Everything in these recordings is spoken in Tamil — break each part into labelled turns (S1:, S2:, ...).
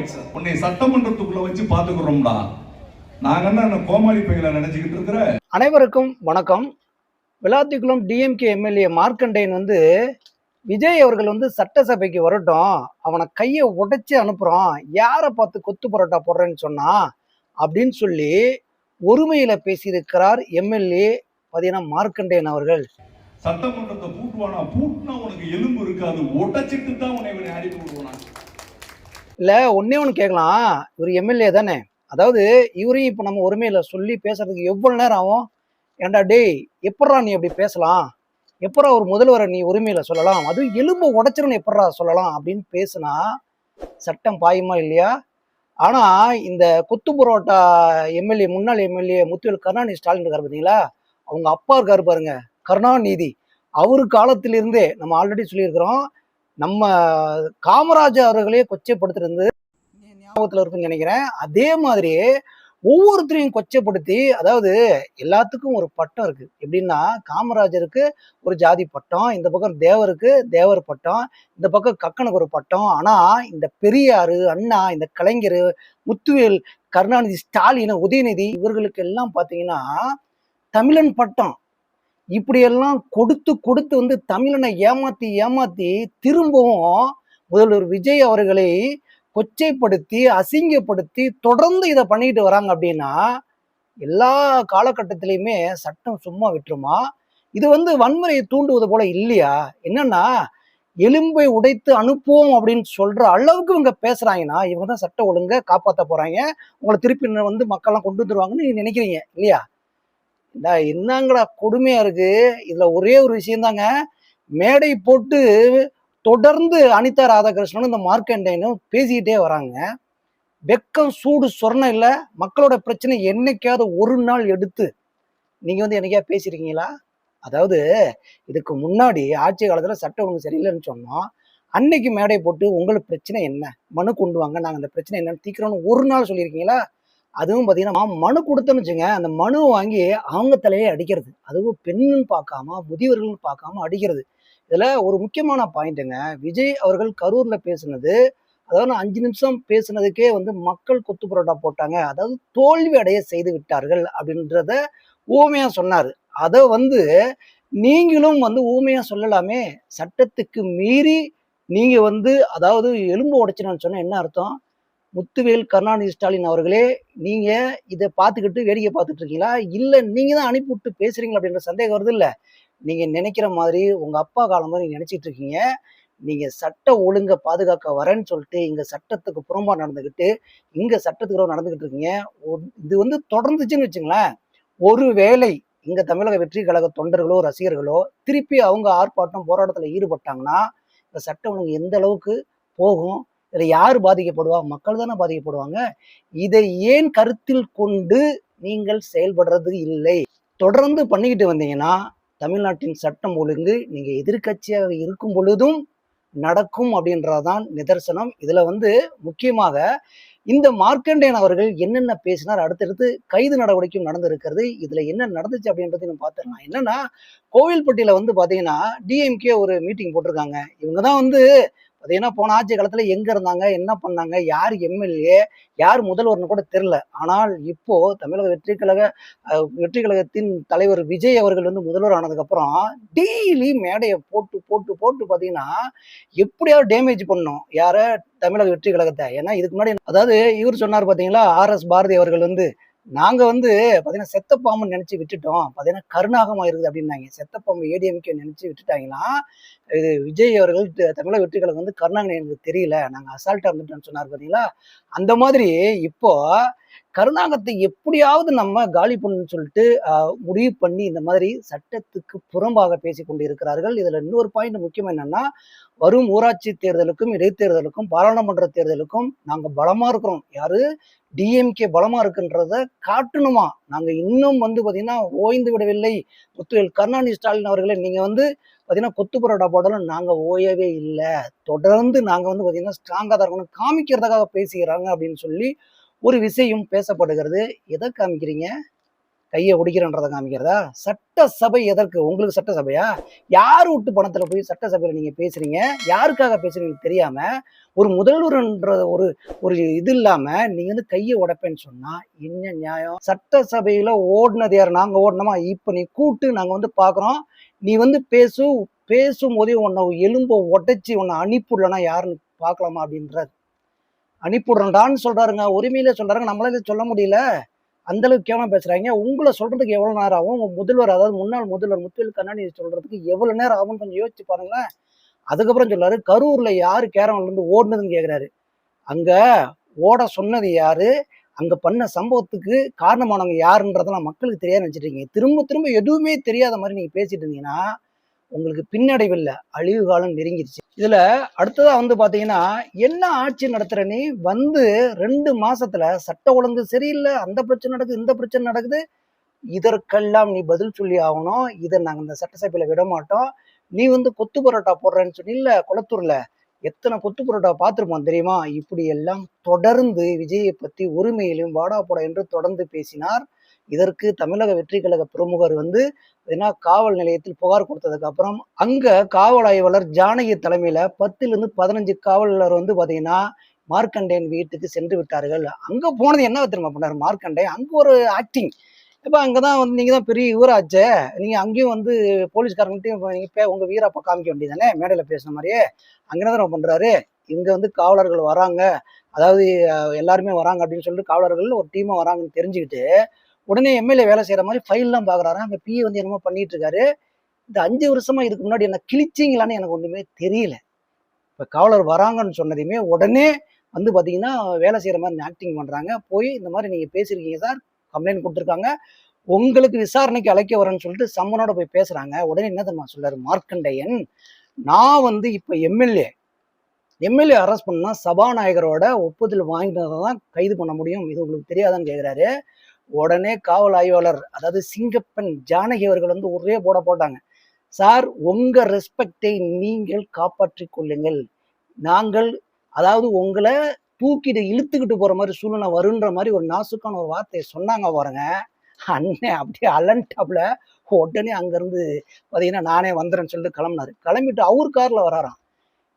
S1: ரைட்ஸ். உன்னை சட்டமன்றத்துக்குள்ள வச்சு பாத்துக்கிறோம்டா. நாங்க என்ன கோமாளி பைகளை நினைச்சுக்கிட்டு இருக்கிற.
S2: அனைவருக்கும் வணக்கம். விளாத்திக்குளம் டிஎம்கே எம்எல்ஏ மார்க்கண்டேயன் விஜய் அவர்கள் சட்டசபைக்கு வரட்டும், அவனை கையை உடைச்சு அனுப்புறோம், யாரை பார்த்து கொத்து பரோட்டா போடுறேன்னு சொன்னா அப்படின்னு சொல்லி ஒருமையில பேசியிருக்கிறார் எம்எல்ஏ மார்க்கண்டேயன் அவர்கள்.
S1: சட்டமன்றத்தை பூட்டுவானா? பூட்டுனா உனக்கு எலும்பு இருக்காது, உடைச்சிட்டு தான் உன்னை அனுப்பி விடுவானா?
S2: இல்ல, ஒன்னே ஒன்று கேட்கலாம், இவர் எம்எல்ஏ தானே, அதாவது இவரையும் இப்போ நம்ம ஒருமையில சொல்லி பேசுறதுக்கு எவ்வளவு நேரம் ஆகும்? ஏண்டா டேய், எப்படா நீ அப்படி பேசலாம், எப்படா ஒரு முதல்வரை நீ உரிமையில சொல்லலாம், அதுவும் எலும்பு உடைச்சிருன்னு எப்படா சொல்லலாம் அப்படின்னு பேசுனா சட்டம் பாயுமா இல்லையா? ஆனா இந்த கொத்து புரோட்டா எம்எல்ஏ, முன்னாள் எம்எல்ஏ முத்துவேல் கருணாநிதி ஸ்டாலின் இருக்காரு பார்த்தீங்களா, அவங்க அப்பா இருக்காரு பாருங்க, கருணாநிதி. அவரு காலத்திலிருந்தே நம்ம ஆல்ரெடி சொல்லியிருக்கிறோம், நம்ம காமராஜர் அவர்களே கொச்சைப்படுத்திருந்து ஞாபகத்தில் இருக்குன்னு நினைக்கிறேன். அதே மாதிரி ஒவ்வொருத்தரையும் கொச்சைப்படுத்தி, அதாவது எல்லாத்துக்கும் ஒரு பட்டம் இருக்கு. எப்படின்னா, காமராஜருக்கு ஒரு ஜாதி பட்டம், இந்த பக்கம் தேவருக்கு தேவர் பட்டம், இந்த பக்கம் கக்கனுக்கு ஒரு பட்டம். ஆனா இந்த பெரியாரு, அண்ணா, இந்த கலைஞர், முத்துவேல், கருணாநிதி, ஸ்டாலின், உதயநிதி இவர்களுக்கு எல்லாம் பாத்தீங்கன்னா தமிழன் பட்டம். இப்படியெல்லாம் கொடுத்து கொடுத்து தமிழனை ஏமாத்தி ஏமாத்தி திரும்பவும் முதல்வர் விஜய் அவர்களை கொச்சைப்படுத்தி அசிங்கப்படுத்தி தொடர்ந்து இதை பண்ணிட்டு வராங்க. அப்படின்னா எல்லா காலகட்டத்திலையுமே சட்டம் சும்மா விட்டுருமா? இது வன்முறையை தூண்டுவது போல இல்லையா? என்னன்னா, எலும்பை உடைத்து அனுப்புவோம் அப்படின்னு சொல்ற அளவுக்கு இவங்க பேசுறாங்கன்னா, இவங்க தான் சட்ட ஒழுங்கை காப்பாற்ற போறாங்க, உங்களை திருப்பி மக்கள்லாம் கொண்டு வந்துருவாங்கன்னு நீங்க நினைக்கிறீங்க இல்லையா? என்னங்கடா கொடுமையா இருக்கு. இதுல ஒரே ஒரு விஷயம் தாங்க, மேடை போட்டு தொடர்ந்து அனிதா ராதாகிருஷ்ணனும் இந்த மார்க்கண்டேயனும் பேசிக்கிட்டே வராங்க. வெக்கம் சூடு சொர்ணம் இல்ல. மக்களோட பிரச்சனை என்னைக்காவது ஒரு நாள் எடுத்து நீங்க என்னைக்கா பேசியிருக்கீங்களா? அதாவது இதுக்கு முன்னாடி ஆட்சி காலத்துல சட்டம் ஒழுங்கு சரியில்லைன்னு சொன்னோம், அன்னைக்கு மேடை போட்டு உங்களுக்கு பிரச்சனை என்ன, மனு கொண்டு வாங்க, நாங்க அந்த பிரச்சனை என்னன்னு தீக்கிறோம்னு ஒரு நாள் சொல்லியிருக்கீங்களா? அதுவும் பார்த்தீங்கன்னா, மனு கொடுத்தோன்னு வச்சுங்க, அந்த மனுவை வாங்கி அவங்க தலையே அடிக்கிறது, அதுவும் பெண்ணுன்னு பார்க்காம முதியவர்கள்னு பார்க்காம அடிக்கிறது. இதுல ஒரு முக்கியமான பாயிண்ட்டுங்க, விஜய் அவர்கள் கரூர்ல பேசுனது, அதாவது 5 நிமிஷம் பேசுனதுக்கே மக்கள் கொத்து புரோட்டா போட்டாங்க, அதாவது தோல்வி அடைய செய்து விட்டார்கள் அப்படின்றத ஊமையா சொன்னாரு. அதை நீங்களும் ஊமையா சொல்லலாமே. சட்டத்துக்கு மீறி நீங்க அதாவது எலும்பு உடைச்சினு சொன்னா என்ன அர்த்தம்? முத்துவேல், கருணாநிதி, ஸ்டாலின் அவர்களே, நீங்க இதை பார்த்துக்கிட்டு வேடிக்கை பார்த்துட்டு இருக்கீங்களா, இல்ல நீங்க தான் அனுப்பிவிட்டு பேசுறீங்களா அப்படின்ற சந்தேகம் வருது இல்ல? நீங்க நினைக்கிற மாதிரி உங்க அப்பா காலம் மாதிரி நினைச்சிட்டு இருக்கீங்க. நீங்க சட்ட ஒழுங்கை பாதுகாக்க வரேன்னு சொல்லிட்டு இங்க சட்டத்துக்கு புறம்பா நடந்துகிட்டு, இங்க சட்டத்துக்கு நடந்துகிட்டு இருக்கீங்க. இது தொடர்ந்துச்சுன்னு வச்சுங்களேன், ஒருவேளை இங்க தமிழக வெற்றி கழக தொண்டர்களோ ரசிகர்களோ திருப்பி அவங்க ஆர்ப்பாட்டம் போராட்டத்துல ஈடுபட்டாங்கன்னா, இந்த சட்ட ஒழுங்கு எந்த அளவுக்கு போகும்? இதுல யாரு பாதிக்கப்படுவா? மக்கள் தானே பாதிக்கப்படுவாங்க. இதை ஏன் கருத்தில் கொண்டு நீங்கள் செயல்படுறது இல்லை? தொடர்ந்து பண்ணிக்கிட்டு வந்தீங்கன்னா தமிழ்நாட்டின் சட்டம் ஒழுங்கு நீங்க எதிர்கட்சியாக இருக்கும் பொழுதும் நடக்கும் அப்படின்றதான் நிதர்சனம். இதுல முக்கியமாக இந்த மார்க்கண்டேயன் அவர்கள் என்னென்ன பேசினார், அடுத்தடுத்து கைது நடவடிக்கையும் நடந்திருக்கிறது. இதுல என்ன நடந்துச்சு அப்படின்றத நம்ம பார்த்துடலாம். என்னன்னா, கோவில்பட்டியில பாத்தீங்கன்னா டிஎம்கே ஒரு மீட்டிங் போட்டிருக்காங்க. இவங்கதான் பார்த்தீங்கன்னா போன ஆட்சி காலத்துல எங்க இருந்தாங்க, என்ன பண்ணாங்க, யார் எம்எல்ஏ, யார் முதல்வர்னு கூட தெரியல. ஆனால் இப்போ தமிழக வெற்றி கழகத்தின் தலைவர் விஜய் அவர்கள் முதல்வர் ஆனதுக்கு அப்புறம் டெய்லி மேடையை போட்டு போட்டு போட்டு பார்த்தீங்கன்னா எப்படியாவது டேமேஜ் பண்ணும் யார, தமிழக வெற்றி கழகத்தை. ஏன்னா இதுக்கு முன்னாடி அதாவது இவர் சொன்னார் பார்த்தீங்களா, RS பாரதி அவர்கள் நாங்க பார்த்தீங்கன்னா செத்தப்பாம்பு நினைச்சு விட்டுட்டோம், பார்த்தீங்கன்னா கருணாகமா இருக்குது அப்படின்னாங்க. செத்தப்பாம்பு ஏடிஎம்கே நினைச்சு விட்டுட்டாங்கன்னா, இது விஜய் அவர்கள் தமிழக வெற்றி கழகம் கருணாகரன் எனக்கு தெரியல, நாங்க அசால்ட்டா இருந்துட்டோம்னு சொன்னார் பார்த்தீங்களா. அந்த மாதிரி இப்போ கருணாகத்தை எப்படியாவது நம்ம காலி பண்ணணும்னு சொல்லிட்டு முடிவு பண்ணி இந்த மாதிரி சட்டத்துக்கு புறம்பாக பேசி கொண்டு இருக்கிறார்கள். இதுல இன்னொரு பாயிண்ட் முக்கியம் என்னன்னா, வரும் ஊராட்சி தேர்தலுக்கும் இடைத்தேர்தலுக்கும் பாராளுமன்ற தேர்தலுக்கும் நாங்க பலமா இருக்கிறோம். யாரு? டிஎம்கே பலமா இருக்குன்றத காட்டணுமா. நாங்க இன்னும் பாத்தீங்கன்னா ஓய்ந்து விடவில்லை. முத்துவேல் கருணாநிதி ஸ்டாலின் அவர்களே, நீங்க பாத்தீங்கன்னா கொத்து பரோட்டா போடலும் நாங்க ஓயவே இல்லை, தொடர்ந்து நாங்க பாத்தீங்கன்னா ஸ்ட்ராங்கா தான் இருக்கணும் காமிக்கிறதுக்காக பேசுகிறாங்க அப்படின்னு சொல்லி ஒரு விஷயம் பேசப்படுகிறது. எதை காமிக்கிறீங்க? கையை ஒடிக்கிறன்றதை காமிக்கிறதா? சட்டசபை எதற்கு? உங்களுக்கு சட்டசபையா? யார் விட்டு பணத்துல போய் சட்டசபையில நீங்க பேசுறீங்க? யாருக்காக பேசுறீங்க தெரியாம, ஒரு முதல்வர்ன்ற ஒரு ஒரு இது இல்லாம நீங்க வந்து கையை உடைப்பேன்னு சொன்னா என்ன நியாயம்? சட்டசபையில ஓடுனது யாரு? நாங்க ஓடணுமா? இப்ப நீ கூட்டு நாங்க வந்து பாக்குறோம். நீ வந்து பேசும்போதே உன்னை எலும்ப உடைச்சி உன்னை அனுப்பிவிடலன்னா யாருன்னு பார்க்கலாமா அப்படின்றாரு. அனுப்பிவிடுறேன்டான்னு சொல்றாருங்க. உரிமையிலே சொல்றாருங்க. நம்மளால சொல்ல முடியல. அந்த அளவுக்கு கேவலமா பேசுறாங்க. உங்களை சொல்றதுக்கு எவ்வளவு நேரம் ஆகும்? உங்க முதல்வர், அதாவது முன்னாள் முதல்வர் முத்துவேல் கருணாநிதி சொல்றதுக்கு எவ்வளவு நேரம் ஆகும்னு கொஞ்சம் யோசிச்சு பாருங்களேன். அதுக்கப்புறம் சொல்றாரு, கரூர்ல யாரு கேரவன்ல இருந்து ஓடுனதுன்னு கேக்குறாரு. அங்க ஓட சொன்னது யாரு? அங்க பண்ண சம்பவத்துக்கு காரணமானவங்க யாருன்றதெல்லாம் மக்களுக்கு தெரியாது நினைச்சிட்டீங்க. திரும்ப திரும்ப எதுவுமே தெரியாத மாதிரி நீங்க பேசிட்டு இருந்தீங்கன்னா உங்களுக்கு பின்னடைவு இல்ல, அழிவு காலம் நெருங்கிருச்சு. இதுல அடுத்ததா வந்து பாத்தீங்கன்னா, என்ன ஆட்சி நடத்துற நீ? வந்து 2 மாசத்துல சட்ட ஒழுங்கு சரியில்லை, அந்த பிரச்சனை நடக்குது, இந்த பிரச்சனை நடக்குது. இதற்கெல்லாம் நீ பதில் சொல்லி ஆகணும். இதை நாங்க இந்த சட்டசபையில விட மாட்டோம். நீ வந்து கொத்து பரோட்டா போடுறேன்னு சொன்னில்ல குளத்தூர்ல, எத்தனை கொத்து பரோட்டா பார்த்திருப்போம் தெரியுமா? இப்படி எல்லாம் தொடர்ந்து விஜயை பத்தி ஒருமையிலும் வாடா போடா என்று தொடர்ந்து பேசினார். இதற்கு தமிழக வெற்றி கழக பிரமுகர் வந்து காவல் நிலையத்தில் புகார் கொடுத்ததுக்கு அப்புறம் அங்க காவல் ஆய்வாளர் ஜானகி தலைமையில 10லிருந்து 15 காவலர் வந்து பாத்தீங்கன்னா மார்க்கண்டேயன் வீட்டுக்கு சென்று விட்டார்கள். அங்க போனது என்ன தெரியுமா பண்ணாரு மார்க்கண்டேயன்? அங்க ஒரு ஆக்டிங். இப்ப அங்கதான் வந்து நீங்க தான் பெரிய இவராச்சே, நீங்க அங்கேயும் வந்து போலீஸ்காரங்கள்ட்டையும் நீங்க உங்க வீரப்பா காமிக்க வேண்டியதானே, மேடையில பேசுன மாதிரியே. அங்கதான் பண்றாரு. இங்க வந்து காவலர்கள் வராங்க, அதாவது எல்லாருமே வராங்க அப்படின்னு சொல்லிட்டு காவலர்கள் ஒரு டீமா வராங்கன்னு தெரிஞ்சுக்கிட்டு உடனே எம்எல்ஏ வேலை செய்யற மாதிரி ஃபைல்லாம் பாக்குறாரு. அங்க பிஏ வந்து என்னமோ பண்ணிட்டு இருக்காரு. இந்த 5 வருஷமா இதுக்கு முன்னாடி என்ன கிழிச்சிங்களான்னு எனக்கு ஒண்ணுமே தெரியல. இப்ப காவலர் வராங்கன்னு சொன்னதையுமே உடனே வந்து பாத்தீங்கன்னா வேலை செய்யற மாதிரி ஆக்டிங் பண்றாங்க. போய் இந்த மாதிரி நீங்க பேசிருக்கீங்க சார், கம்ப்ளைண்ட் கொடுத்துருக்காங்க, உங்களுக்கு விசாரணைக்கு அழைக்க வரேன்னு சொல்லிட்டு சம்மனோட போய் பேசுறாங்க. உடனே என்ன தெரியுமா சொல்றாரு மார்க்கண்டேயன்? நான் வந்து இப்ப எம்எல்ஏ அரெஸ்ட் பண்ணா சபாநாயகரோட ஒப்புதல் வாங்கினதான் கைது பண்ண முடியும், இது உங்களுக்கு தெரியாதான்னு கேக்குறாரு. உடனே காவல் ஆய்வாளர், அதாவது சிங்கப்பெண் ஜானகி அவர்கள் வந்து ஒரே போட்டாங்க. சார், உங்க ரெஸ்பெக்டை நீங்கள் காப்பாற்றிக் கொள்ளுங்கள். நாங்கள், அதாவது உங்களை தூக்கிட்டு இழுத்துக்கிட்டு போற மாதிரி சூழ்நிலை வருன்ற மாதிரி ஒரு நாசுக்கான ஒரு வார்த்தையை சொன்னாங்க பாருங்க. அண்ணன் அப்படியே அலன்டாப்ல உடனே அங்கிருந்து பாத்தீங்கன்னா நானே வந்துறேன்னு சொல்லிட்டு கிளம்பினாரு. கிளம்பிட்டு அவர் கார்ல வராராம்.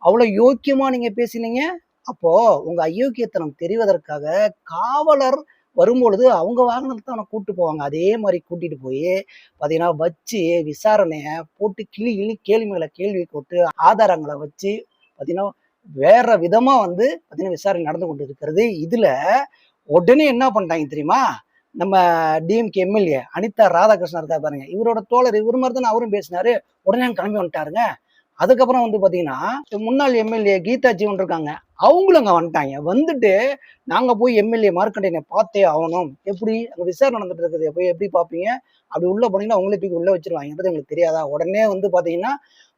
S2: அவ்வளவு யோக்கியமா நீங்க பேசினீங்க. அப்போ உங்க அயோக்கியத்தனம் தெரிவதற்காக காவலர் வரும்பொழுது அவங்க வாகனத்தை அவனை கூட்டு போவாங்க. அதே மாதிரி கூட்டிட்டு போய் பாத்தீங்கன்னா வச்சு விசாரணைய போட்டு கிளி கேள்வி மேல கேள்வி போட்டு ஆதாரங்களை வச்சு பாத்தீங்கன்னா வேற விதமா வந்து பாத்தீங்கன்னா விசாரணை நடந்து கொண்டு இருக்கிறது. இதுல உடனே என்ன பண்ணிட்டாங்க தெரியுமா? நம்ம டிஎம்கே எம்எல்ஏ அனிதா ராதாகிருஷ்ணன் இருக்கா பாருங்க, இவரோட தோழர், இவர் மாதிரி தானே அவரும் பேசினாரு. உடனே கிளம்பி வந்துட்டாருங்க. அதுக்கப்புறம் வந்து பாத்தீங்கன்னா முன்னாள் எம்எல்ஏ கீதா ஜீவன் இருக்காங்க, அவங்களும் அங்க வந்துட்டாங்க. வந்துட்டு நாங்க போய் எம்எல்ஏ மார்க்கண்டேயனை பார்த்தே ஆகணும். எப்படி அங்க விசாரணை நடந்துட்டு இருக்குது, போய் எப்படி பார்ப்பீங்க? அப்படி உள்ள போனீங்கன்னா அவங்களே தூக்கி உள்ள வச்சிருவாங்கன்றது எங்களுக்கு தெரியாதா? உடனே வந்து பாத்தீங்கன்னா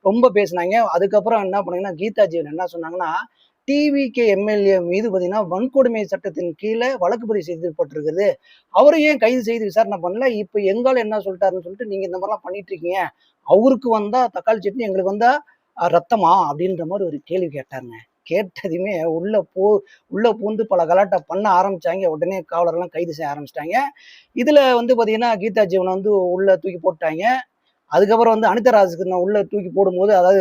S2: ரொம்ப பேசினாங்க. அதுக்கப்புறம் என்ன பண்ணீங்கன்னா கீதா ஜீவன் என்ன சொன்னாங்கன்னா, டிவிகே எம்எல்ஏ மீது பாத்தீங்கன்னா வன்கொடுமை சட்டத்தின் கீழே வழக்கு பதிவு செய்யப்பட்டிருக்குது, அவரை ஏன் கைது செய்து விசாரணை பண்ணல? இப்ப எங்கால என்ன சொல்லிட்டாருன்னு சொல்லிட்டு நீங்க இந்த மாதிரிலாம் பண்ணிட்டு இருக்கீங்க, அவருக்கு வந்தா தக்காளி சட்னி, எங்களுக்கு வந்தா ரத்தமா அப்படின்ற மாதிரி ஒரு கேள்வி கேட்டாருங்க. கேட்டதுமே உள்ள பூந்து பல கலாட்டா பண்ண ஆரம்பிச்சாங்க. உடனே காவலர்லாம் கைது செய்ய ஆரம்பிச்சிட்டாங்க. இதுல வந்து பாத்தீங்கன்னா கீதா ஜீவனை வந்து உள்ள தூக்கி போட்டாங்க. அதுக்கப்புறம் வந்து அனிதா ராஜ்கிருஷ்ணன் உள்ள தூக்கி போடும்போது, அதாவது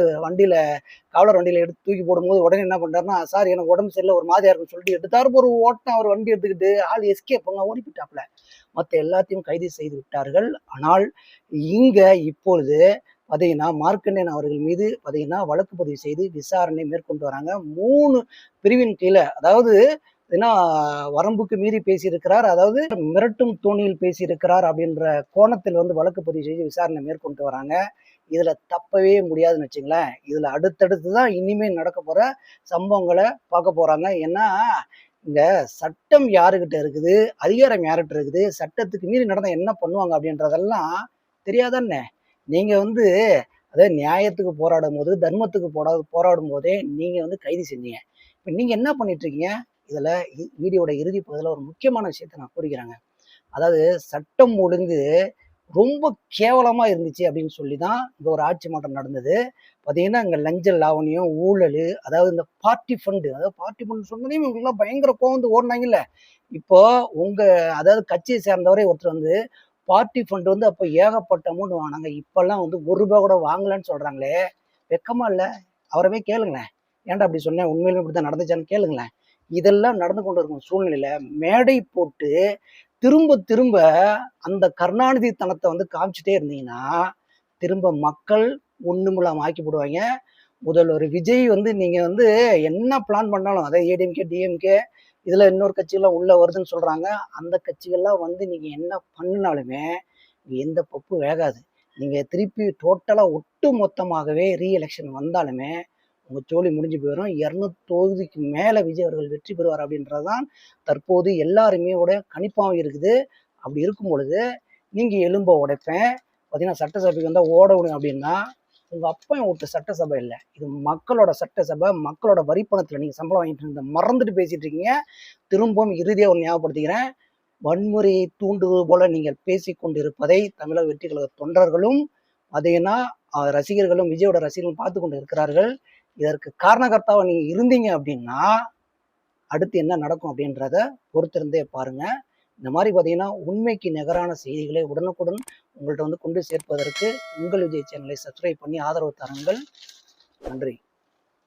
S2: காவலர் வண்டியில எடுத்து தூக்கி போடும்போது உடனே என்ன பண்றாருன்னா, சார் எனக்கு உடம்பு சரியில்லை ஒரு மாதிரியா இருக்குன்னு சொல்லிட்டு எடுத்தாரு ஒரு ஓட்டம். அவர் வண்டி எடுத்துக்கிட்டு ஆள் எஸ்கேப் ஓடி போயிட்டாப்ல. மற்ற எல்லாத்தையும் கைது செய்து விட்டார்கள். ஆனால் இங்க இப்பொழுது பாத்தீங்கன்னா மார்க்கண்டேயன் அவர்கள் மீது பாத்தீங்கன்னா வழக்கு பதிவு செய்து விசாரணை மேற்கொண்டு வராங்க. 3 பிரிவின் கீழே, அதாவது ஏன்னா வரம்புக்கு மீறி பேசியிருக்கிறார், அதாவது மிரட்டும் தோணியில் பேசியிருக்கிறார் அப்படின்ற கோணத்தில் வந்து வழக்கு பதிவு செய்து விசாரணை மேற்கொண்டு வராங்க. இதுல தப்பவே முடியாதுன்னு வச்சுங்களேன். இதுல அடுத்தடுத்துதான் இனிமேல் நடக்க போற சம்பவங்களை பார்க்க போறாங்க. ஏன்னா இங்க சட்டம் யாருகிட்ட இருக்குது, அதிகாரம் யார்கிட்ட இருக்குது, சட்டத்துக்கு மீறி நடந்தா என்ன பண்ணுவாங்க அப்படின்றதெல்லாம் தெரியாதானே? நீங்க வந்து அதாவது நியாயத்துக்கு போராடும் போது, தர்மத்துக்கு போராடும் போதே நீங்க வந்து கைது செஞ்சீங்க. இப்ப நீங்க என்ன பண்ணிட்டு இருக்கீங்க? இதுல வீடியோட இறுதி பகுதியில ஒரு முக்கியமான விஷயத்தை நான் கூறுகிறேங்க. அதாவது சட்டம் ஒழுங்கு ரொம்ப கேவலமா இருந்துச்சு அப்படின்னு சொல்லிதான் இங்க ஒரு ஆட்சி மாற்றம் நடந்தது. பாத்தீங்கன்னா இங்க லஞ்ச லாவணியம், ஊழல், அதாவது இந்த பார்ட்டி ஃபண்டு, அதாவது பார்ட்டி ஃபண்ட் சொன்னதையும் இவங்களுக்குலாம் பயங்கர கோவம் வந்து ஓடினாங்கல்ல. இப்போ அதாவது கட்சியை சேர்ந்தவரே ஒருத்தர் வந்து பார்ட்டி ஃபண்ட் வந்து அப்போ ஏகப்பட்ட அமௌண்ட் வாங்கினாங்க. இப்பெல்லாம் வந்து ₹1 கூட வாங்கலன்னு சொல்றாங்களே, வெக்கமா இல்லை? அவரவே கேளுங்களேன், ஏன்டா அப்படி சொன்னேன், உண்மையிலுமே இப்படி தான் நடந்துச்சான்னு கேளுங்களேன். இதெல்லாம் நடந்து கொண்டு இருக்கும் சூழ்நிலையில மேடை போட்டு திரும்ப திரும்ப அந்த கருணாநிதி தனத்தை வந்து காமிச்சிட்டே இருந்தீங்கன்னா திரும்ப மக்கள் ஒண்ணுமில்லாம ஆக்கி போடுவாங்க. முதல்வர் விஜய் வந்து நீங்க வந்து என்ன பிளான் பண்ணாலும், அதை ஏடிஎம்கே டிஎம்கே இதுல இன்னொரு கட்சியெல்லாம் உள்ள வருதுன்னு சொல்றாங்க. அந்த கட்சிகள்லாம் வந்து நீங்க என்ன பண்ணினாலுமே எந்த பப்பு வேகாது. நீங்க திருப்பி டோட்டலா ஒட்டு மொத்தமாகவே ரீஎலெக்ஷன் வந்தாலுமே உங்க ஜோலி முடிஞ்சு போயிடும். 200 தொகுதிக்கு மேல விஜய் அவர்கள் வெற்றி பெறுவார் அப்படின்றதுதான் தற்போது எல்லாருமே கணிப்பாகவும் இருக்குது. அப்படி இருக்கும் பொழுது நீங்க எலும்ப உடைப்பேன் பார்த்தீங்கன்னா சட்டசபைக்கு வந்தா ஓட விடும் அப்படின்னா உங்க அப்பன் விட்டு சட்டசபை இல்லை, இது மக்களோட சட்டசபை. மக்களோட வரிப்பணத்துல நீங்க சம்பளம் வாங்கிட்டு இருந்த மறந்துட்டு பேசிட்டு இருக்கீங்க. திரும்பவும் இறுதியாக ஒரு ஞாபகப்படுத்திக்கிறேன், வன்முறையை தூண்டுவது போல நீங்கள் பேசி கொண்டிருப்பதை தமிழக வெற்றி கழக தொண்டர்களும் பார்த்தீங்கன்னா ரசிகர்களும் விஜயோட ரசிகர்களும் பார்த்து கொண்டு இருக்கிறார்கள். இதற்கு காரணகர்த்தாவை நீங்க இருந்தீங்க அப்படின்னா அடுத்து என்ன நடக்கும் அப்படின்றத பொறுத்திருந்தே பாருங்க. இந்த மாதிரி பார்த்தீங்கன்னா உண்மைக்கு நிகரான செய்திகளை உடனுக்குடன் உங்கள்கிட்ட வந்து கொண்டு சேர்ப்பதற்கு உங்கள் விஜய் சேனலை சப்ஸ்கிரைப் பண்ணி ஆதரவு தாருங்கள். நன்றி.